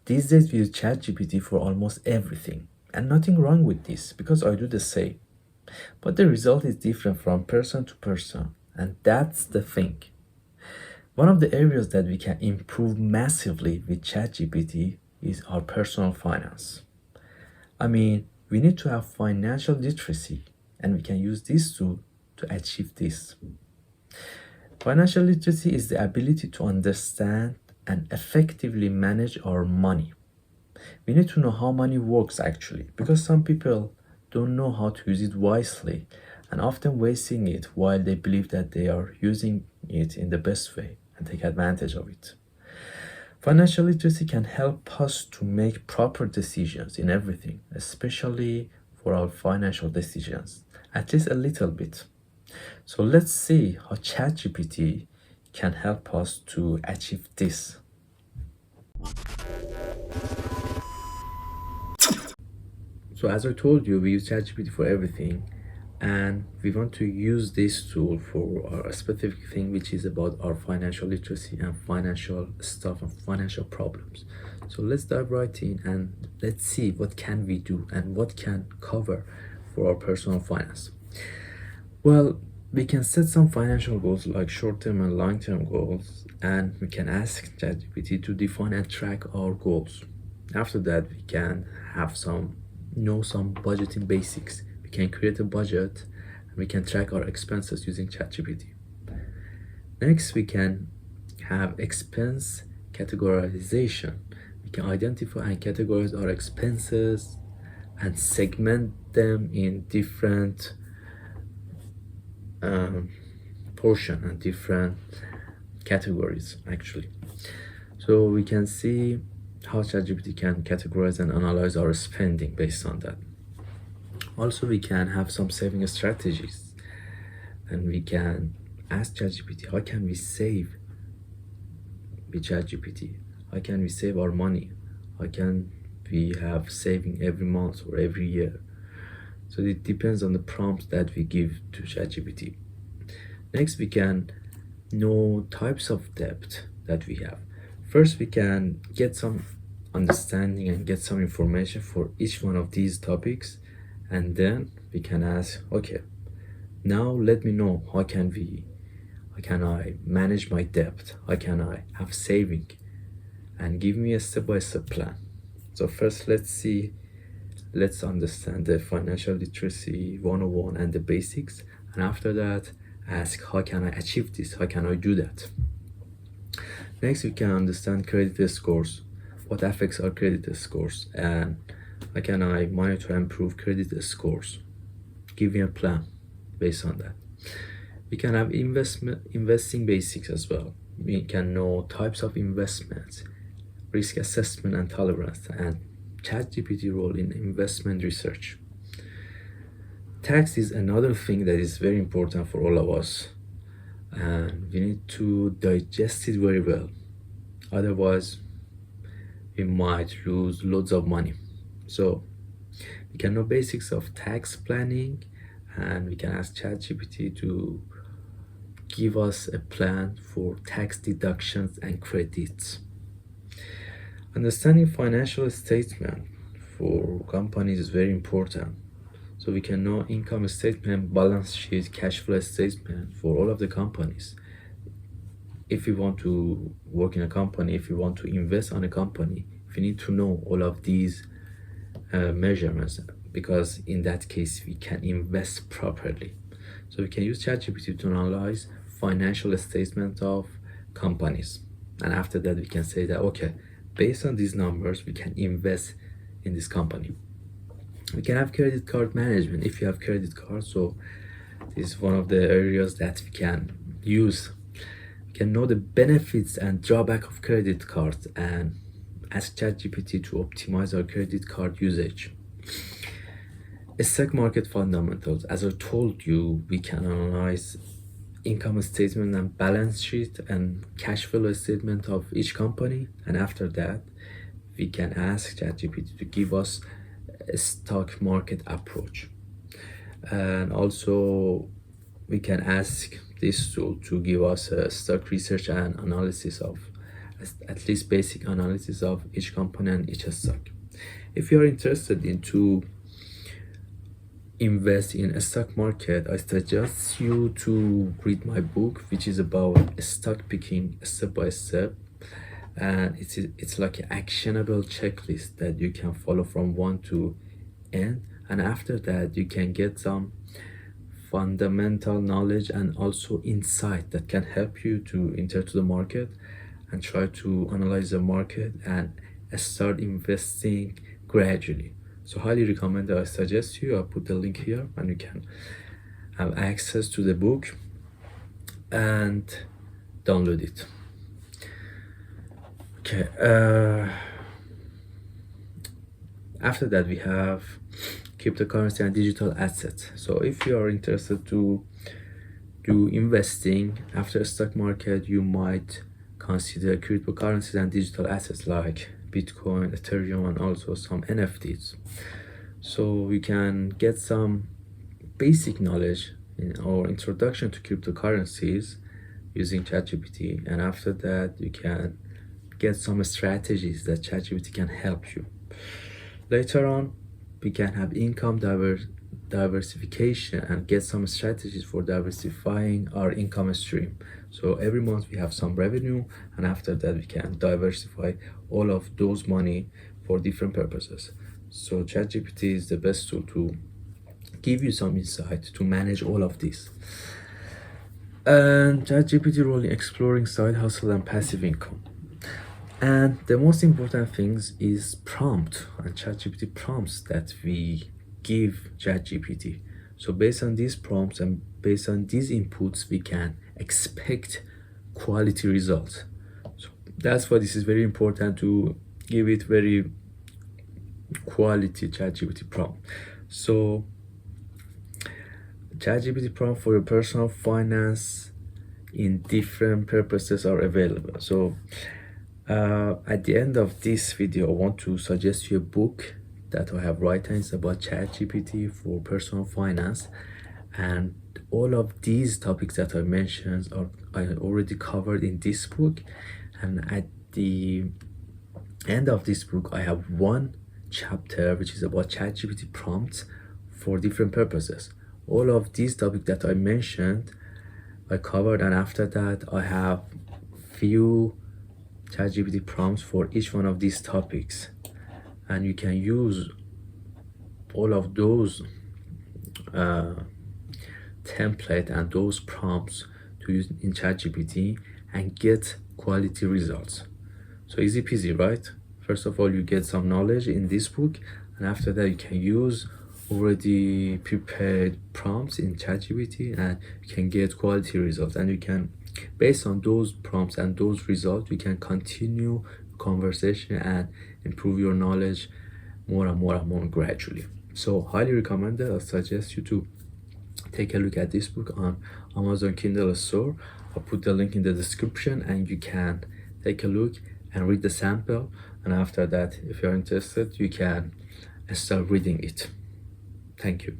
These days we use ChatGPT for almost everything, and nothing wrong with this because I do the same. But the result is different from person to person, and that's the thing. One of the areas that we can improve massively with ChatGPT is our personal finance. I mean, we need to have financial literacy, and we can use this tool to achieve this. Financial literacy is the ability to understand and effectively manage our money. We need to know how money works actually, because some people don't know how to use it wisely and often wasting it while they believe that they are using it in the best way and take advantage of it. Financial literacy can help us to make proper decisions in everything, especially for our financial decisions, at least a little bit. So let's see how ChatGPT can help us to achieve this. So as I told you, we use ChatGPT for everything, and we want to use this tool for a specific thing, which is about our financial literacy and financial stuff and financial problems. So let's dive right in and let's see what can we do and what can cover for our personal finance. Well, we can set some financial goals like short-term and long-term goals, and we can ask ChatGPT to define and track our goals. After that, we can have some budgeting basics. We can create a budget and we can track our expenses using ChatGPT. Next, we can have expense categorization. We can identify and categorize our expenses and segment them in different portion and different categories actually. So we can see how ChatGPT can categorize and analyze our spending based on that. Also, we can have some saving strategies, and we can ask ChatGPT how can we save with ChatGPT? How can we save our money? How can we have saving every month or every year? So it depends on the prompts that we give to ChatGPT. Next, we can know types of debt that we have. First, we can get some understanding and get some information for each one of these topics, and then we can ask, okay, now let me know how can I manage my debt? How can I have saving? And give me a step-by-step plan. So first, let's understand the financial literacy 101 and the basics, and after that ask how can I achieve this, how can I do that. Next, we can understand credit scores, what affects our credit scores, and how can I monitor and improve credit scores. Give me a plan based on that. We can have investing basics as well. We can know types of investments, risk assessment and tolerance, and ChatGPT role in investment research. Tax is another thing that is very important for all of us, and we need to digest it very well. Otherwise, we might lose loads of money. So we can know basics of tax planning, and we can ask ChatGPT to give us a plan for tax deductions and credits. Understanding financial statement for companies is very important. So we can know income statement, balance sheet, cash flow statement for all of the companies. If we want to work in a company, if we want to invest on a company, we need to know all of these measurements, because in that case we can invest properly. So we can use ChatGPT to analyze financial statement of companies, and after that we can say that okay, based on these numbers we can invest in this company. We can have credit card management if you have credit cards. So this is one of the areas that we can use. We can know the benefits and drawback of credit cards and ask ChatGPT to optimize our credit card usage. Stock market fundamentals. As I told you, we can analyze income statement and balance sheet and cash flow statement of each company, and after that we can ask ChatGPT to give us a stock market approach. And also we can ask this tool to give us a stock research and analysis of at least basic analysis of each company and each stock. If you are interested into invest in a stock market, I suggest you to read my book, which is about stock picking step by step, and it's like an actionable checklist that you can follow from one to end, and after that you can get some fundamental knowledge and also insight that can help you to enter to the market and try to analyze the market and start investing gradually. So highly recommend that. I suggest you, I'll put the link here and you can have access to the book and download it. Okay, after that we have cryptocurrency and digital assets. So if you are interested to do investing after stock market, you might consider cryptocurrencies and digital assets like Bitcoin, Ethereum, and also some NFTs. So we can get some basic knowledge in our introduction to cryptocurrencies using Chatgpt, and after that you can get some strategies that Chatgpt can help you. Later on, we can have income diversification and get some strategies for diversifying our income stream. So every month we have some revenue, and after that we can diversify all of those money for different purposes. So ChatGPT is the best tool to give you some insight to manage all of this. And ChatGPT role in exploring side hustle and passive income. And the most important things is prompt and ChatGPT prompts that we give ChatGPT. So based on these prompts and based on these inputs, we can expect quality results. So that's why this is very important to give it very quality ChatGPT prompt. So ChatGPT prompt for your personal finance in different purposes are available. So at the end of this video, I want to suggest you a book that I have written. It's about ChatGPT for personal finance, and all of these topics that I mentioned are I already covered in this book. And at the end of this book, I have one chapter which is about ChatGPT prompts for different purposes. All of these topics that I mentioned, I covered, and after that I have few ChatGPT prompts for each one of these topics, and you can use all of those template and those prompts to use in ChatGPT and get quality results. So easy peasy, right? First of all, you get some knowledge in this book, and after that you can use already prepared prompts in ChatGPT and you can get quality results, and you can, based on those prompts and those results, you can continue conversation and improve your knowledge more and more and more gradually. So highly recommended. I suggest you to take a look at this book on Amazon Kindle store. I'll put the link in the description and you can take a look and read the sample, and after that, if you're interested, you can start reading it. Thank you.